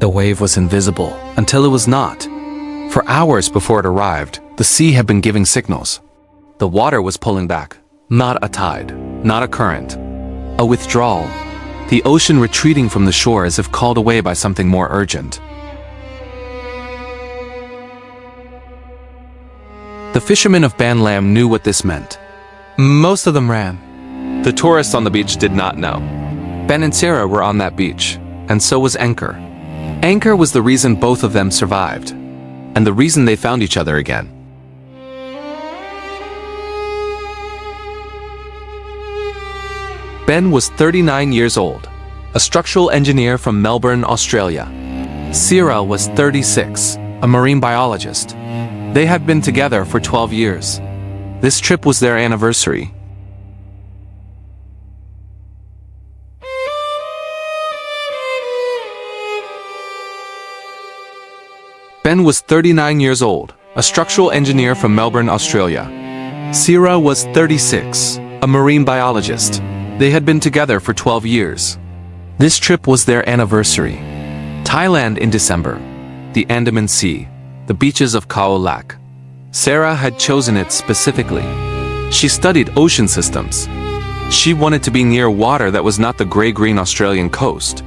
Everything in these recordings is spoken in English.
The wave was invisible until it was not. For hours before it arrived, the sea had been giving signals. The water was pulling back. Not a tide, not a current. A withdrawal. The ocean retreating from the shore as if called away by something more urgent. The fishermen of Ban Lam knew what this meant. Most of them ran. The tourists on the beach did not know. Ben and Sera were on that beach, and so was Anchor. Anchor was the reason both of them survived, and the reason they found each other again. Ben was 39 years old, a structural engineer from Melbourne, Australia. Sera was 36, a marine biologist. They had been together for 12 years. This trip was their anniversary. Ben was 39 years old, a structural engineer from Melbourne, Australia. Sera was 36, a marine biologist. They had been together for 12 years. This trip was their anniversary. Thailand in December, the Andaman Sea, the beaches of Khao Lak. Sera had chosen it specifically. She studied ocean systems. She wanted to be near water that was not the gray-green Australian coast.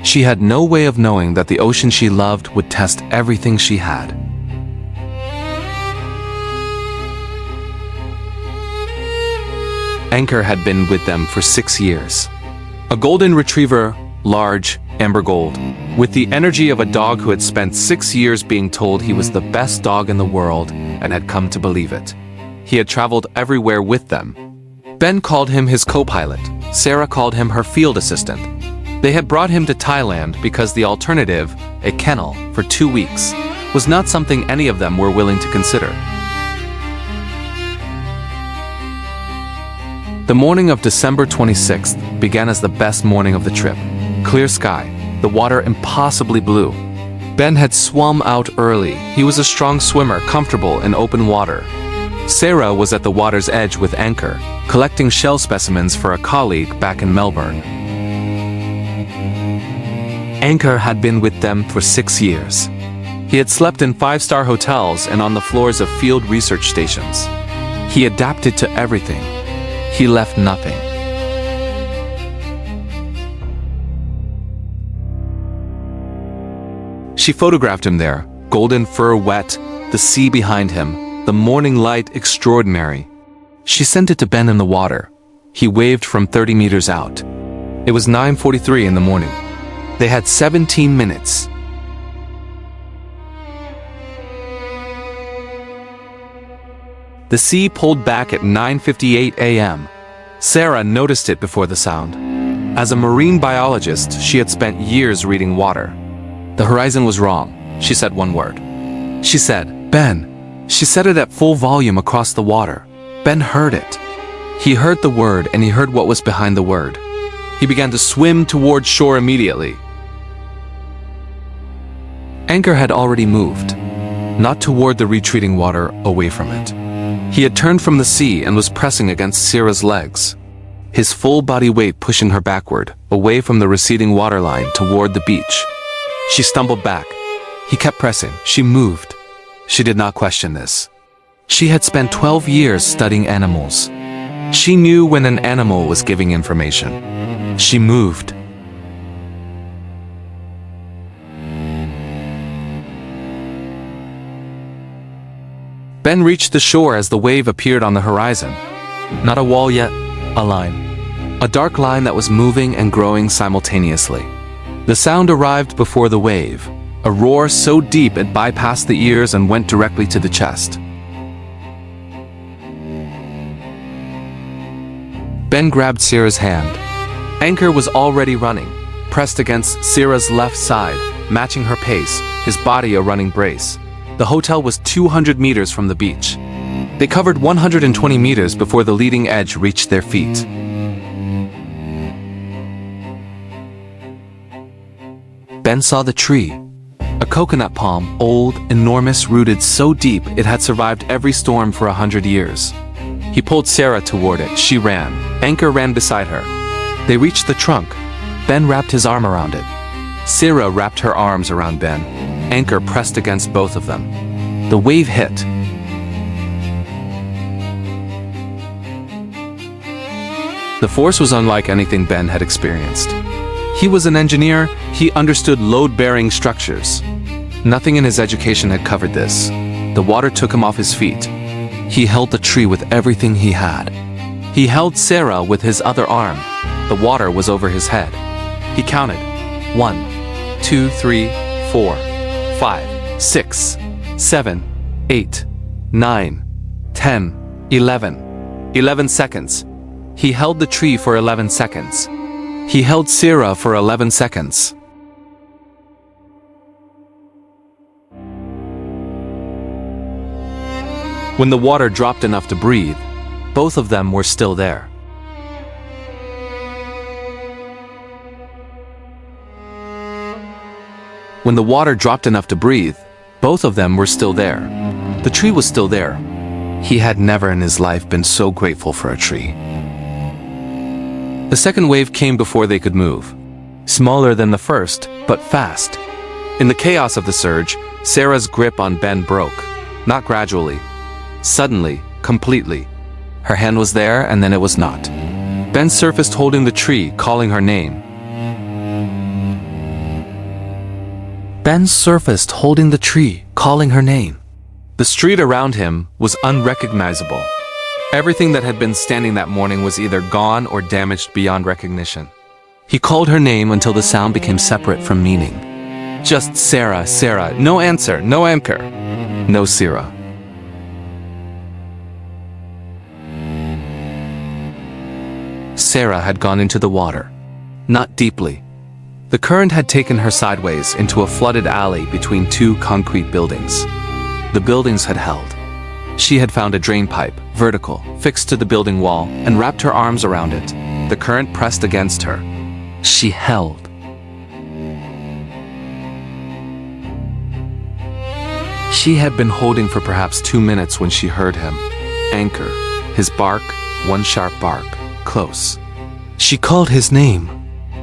She had no way of knowing that the ocean she loved would test everything she had. Anchor had been with them for 6 years. A golden retriever, large, amber gold, with the energy of a dog who had spent 6 years being told he was the best dog in the world and had come to believe it. He had traveled everywhere with them. Ben called him his co-pilot. Sera called him her field assistant. They had brought him to Thailand because the alternative, a kennel, for 2 weeks, was not something any of them were willing to consider. The morning of December 26th began as the best morning of the trip. Clear sky, the water impossibly blue. Ben had swum out early. He was a strong swimmer, comfortable in open water. Sera was at the water's edge with Anchor, collecting shell specimens for a colleague back in Melbourne. Anchor had been with them for 6 years. He had slept in 5-star hotels and on the floors of field research stations. He adapted to everything. He left nothing. She photographed him there, golden fur wet, the sea behind him, the morning light extraordinary. She sent it to Ben in the water. He waved from 30 meters out. It was 9:43 in the morning. They had 17 minutes. The sea pulled back at 9:58 a.m. Sera noticed it before the sound. As a marine biologist, she had spent years reading water. The horizon was wrong. She said one word. She said, "Ben." She said it at full volume across the water. Ben heard it. He heard the word and he heard what was behind the word. He began to swim toward shore immediately. Anchor had already moved, not toward the retreating water, away from it. He had turned from the sea and was pressing against Sera's legs, his full body weight pushing her backward, away from the receding waterline toward the beach. She stumbled back. He kept pressing. She moved. She did not question this. She had spent 12 years studying animals. She knew when an animal was giving information. She moved. Ben reached the shore as the wave appeared on the horizon. Not a wall yet, a line. A dark line that was moving and growing simultaneously. The sound arrived before the wave, a roar so deep it bypassed the ears and went directly to the chest. Ben grabbed Sera's hand. Anchor was already running, pressed against Sera's left side, matching her pace, his body a running brace. The hotel was 200 meters from the beach. They covered 120 meters before the leading edge reached their feet. Ben saw the tree. A coconut palm, old, enormous, rooted so deep it had survived every storm for 100 years. He pulled Sera toward it. She ran. Anchor ran beside her. They reached the trunk. Ben wrapped his arm around it. Sera wrapped her arms around Ben. Anchor pressed against both of them. The wave hit. The force was unlike anything Ben had experienced. He was an engineer. He understood load-bearing structures. Nothing in his education had covered this. The water took him off his feet. He held the tree with everything he had. He held Sera with his other arm. The water was over his head. He counted. 1, 2, 3, 4, 5, 6, 7, 8, 9, 10, 11. 11 seconds. He held the tree for 11 seconds. He held Sera for 11 seconds. When the water dropped enough to breathe, both of them were still there. When the water dropped enough to breathe, both of them were still there. The tree was still there. He had never in his life been so grateful for a tree. The second wave came before they could move. Smaller than the first, but fast. In the chaos of the surge, Sera's grip on Ben broke. Not gradually. Suddenly, completely. Her hand was there and then it was not. Ben surfaced holding the tree, calling her name. Ben surfaced holding the tree, calling her name. The street around him was unrecognizable. Everything that had been standing that morning was either gone or damaged beyond recognition. He called her name until the sound became separate from meaning. Just Sera, Sera, no answer, no anchor, no Sera. Sera had gone into the water. Not deeply. The current had taken her sideways into a flooded alley between two concrete buildings. The buildings had held. She had found a drainpipe, vertical, fixed to the building wall, and wrapped her arms around it. The current pressed against her. She held. She had been holding for perhaps 2 minutes when she heard him. Anchor. His bark, one sharp bark, close. She called his name.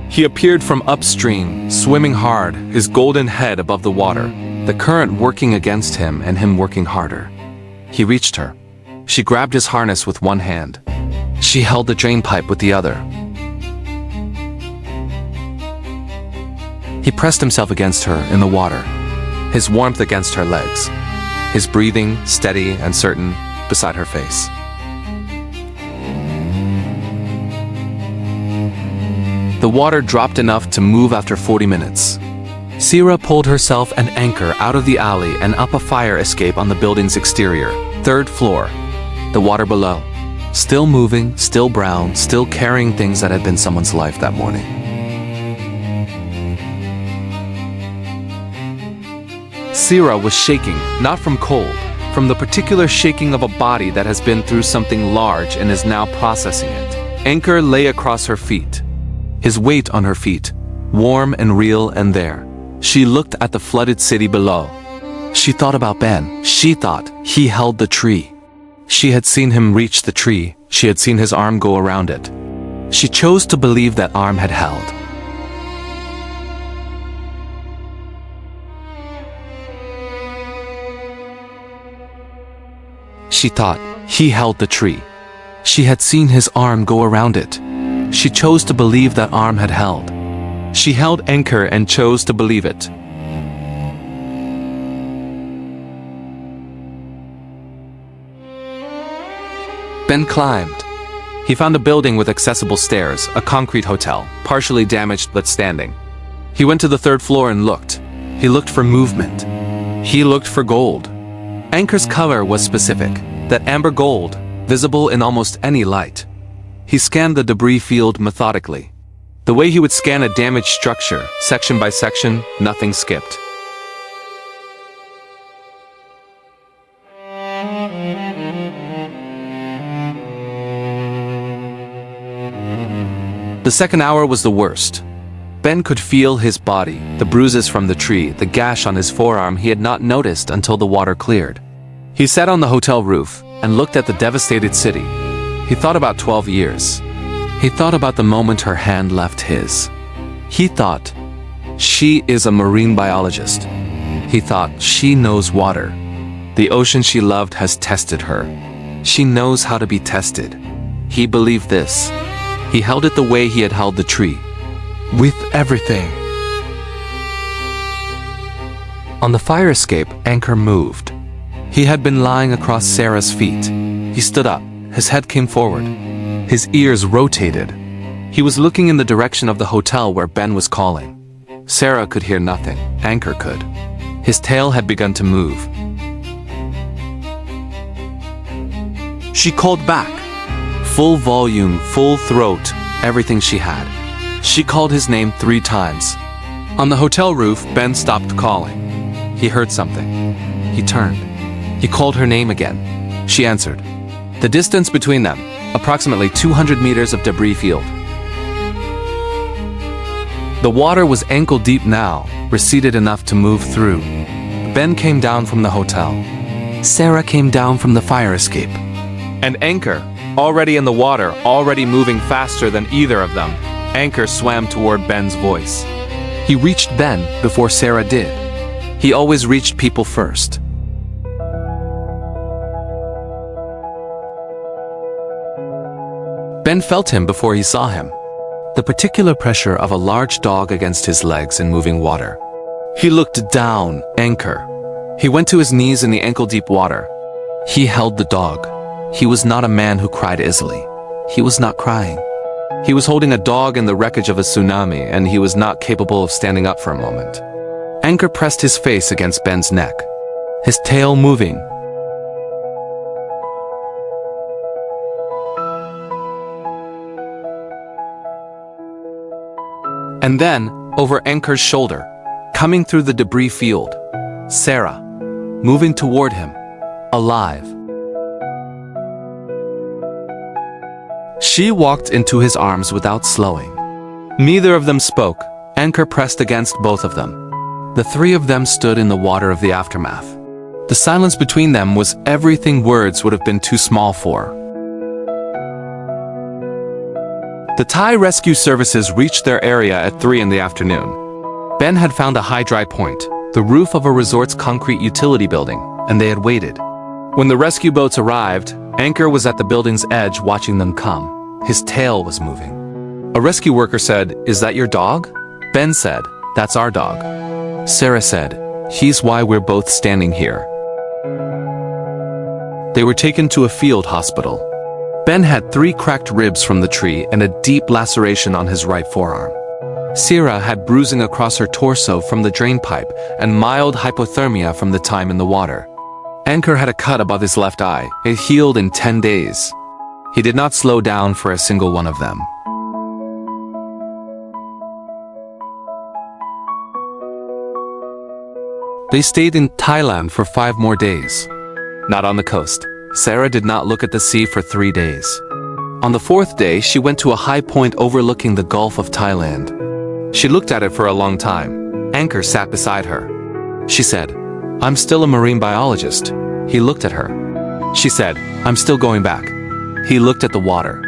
He appeared from upstream, swimming hard, his golden head above the water, the current working against him and him working harder. He reached her. She grabbed his harness with one hand. She held the drainpipe with the other. He pressed himself against her in the water, his warmth against her legs, his breathing steady and certain beside her face. The water dropped enough to move after 40 minutes. Sera pulled herself and Anchor out of the alley and up a fire escape on the building's exterior, 3rd floor. The water below. Still moving, still brown, still carrying things that had been someone's life that morning. Sera was shaking, not from cold, from the particular shaking of a body that has been through something large and is now processing it. Anchor lay across her feet. His weight on her feet, warm and real and there. She looked at the flooded city below. She thought about Ben. She thought he held the tree. She had seen him reach the tree. She had seen his arm go around it. She chose to believe that arm had held. She thought he held the tree. She had seen his arm go around it. She chose to believe that arm had held. She held Anchor and chose to believe it. Ben climbed. He found a building with accessible stairs, a concrete hotel, partially damaged but standing. He went to the 3rd floor and looked. He looked for movement. He looked for gold. Anchor's color was specific, that amber gold, visible in almost any light. He scanned the debris field methodically. The way he would scan a damaged structure, section by section, nothing skipped. The second hour was the worst. Ben could feel his body, the bruises from the tree, the gash on his forearm he had not noticed until the water cleared. He sat on the hotel roof and looked at the devastated city. He thought about 12 years. He thought about the moment her hand left his. He thought, she is a marine biologist. He thought, she knows water. The ocean she loved has tested her. She knows how to be tested. He believed this. He held it the way he had held the tree. With everything. On the fire escape, Anchor moved. He had been lying across Sera's feet. He stood up. His head came forward. His ears rotated. He was looking in the direction of the hotel where Ben was calling. Sera could hear nothing. Anchor could. His tail had begun to move. She called back. Full volume, full throat, everything she had. She called his name 3 times. On the hotel roof, Ben stopped calling. He heard something. He turned. He called her name again. She answered. The distance between them, approximately 200 meters of debris field. The water was ankle deep now, receded enough to move through. Ben came down from the hotel. Sera came down from the fire escape. And Anchor, already in the water, already moving faster than either of them, Anchor swam toward Ben's voice. He reached Ben before Sera did. He always reached people first. Ben felt him before he saw him. The particular pressure of a large dog against his legs in moving water. He looked down, Anchor. He went to his knees in the ankle-deep water. He held the dog. He was not a man who cried easily. He was not crying. He was holding a dog in the wreckage of a tsunami, and he was not capable of standing up for a moment. Anchor pressed his face against Ben's neck, his tail moving. And then, over Anchor's shoulder, coming through the debris field, Sera, moving toward him, alive. She walked into his arms without slowing. Neither of them spoke. Anchor pressed against both of them. The 3 of them stood in the water of the aftermath. The silence between them was everything words would have been too small for. The Thai rescue services reached their area at 3 in the afternoon. Ben had found a high dry point, the roof of a resort's concrete utility building, and they had waited. When the rescue boats arrived, Anchor was at the building's edge watching them come. His tail was moving. A rescue worker said, "Is that your dog?" Ben said, "That's our dog." Sera said, "He's why we're both standing here." They were taken to a field hospital. Ben had 3 cracked ribs from the tree and a deep laceration on his right forearm. Sera had bruising across her torso from the drainpipe and mild hypothermia from the time in the water. Anchor had a cut above his left eye. It healed in 10 days. He did not slow down for a single one of them. They stayed in Thailand for 5 more days. Not on the coast. Sera did not look at the sea for 3 days. On the 4th day, she went to a high point overlooking the Gulf of Thailand. She looked at it for a long time. Anchor sat beside her. She said, "I'm still a marine biologist." He looked at her. She said, "I'm still going back." He looked at the water.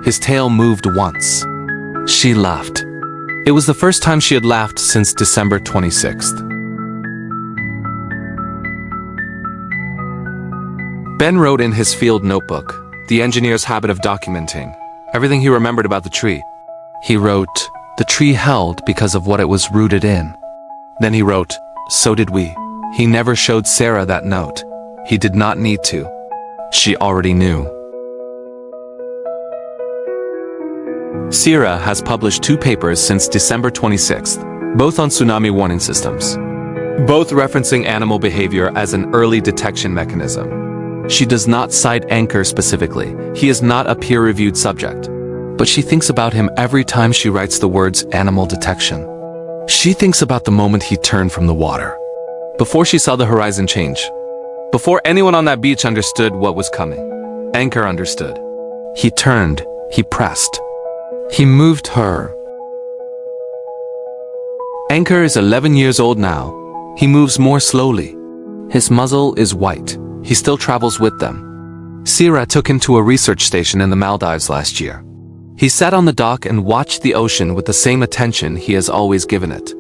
His tail moved once. She laughed. It was the first time she had laughed since December 26th. Ben wrote in his field notebook, the engineer's habit of documenting, everything he remembered about the tree. He wrote, "The tree held because of what it was rooted in." Then he wrote, "So did we." He never showed Sera that note. He did not need to. She already knew. Sera has published 2 papers since December 26th, both on tsunami warning systems, both referencing animal behavior as an early detection mechanism. She does not cite Anchor specifically. He is not a peer-reviewed subject. But she thinks about him every time she writes the words animal detection. She thinks about the moment he turned from the water. Before she saw the horizon change. Before anyone on that beach understood what was coming. Anchor understood. He turned. He pressed. He moved her. Anchor is 11 years old now. He moves more slowly. His muzzle is white. He still travels with them. Sera took him to a research station in the Maldives last year. He sat on the dock and watched the ocean with the same attention he has always given it.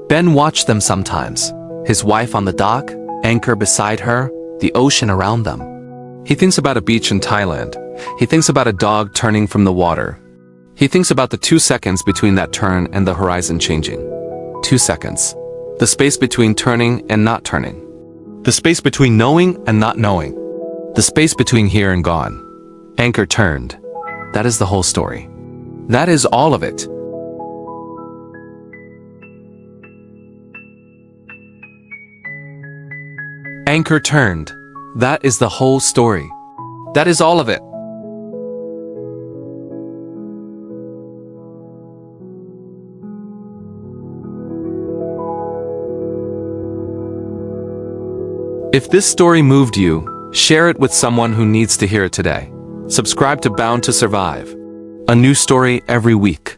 Ben watched them sometimes, his wife on the dock, anchor beside her, the ocean around them. He thinks about a beach in Thailand. He thinks about a dog turning from the water. He thinks about the 2 seconds between that turn and the horizon changing. 2 seconds. The space between turning and not turning. The space between knowing and not knowing. The space between here and gone. Anchor turned. That is the whole story. That is all of it. Anchor turned. That is the whole story. That is all of it. If this story moved you, share it with someone who needs to hear it today. Subscribe to Bound to Survive. A new story every week.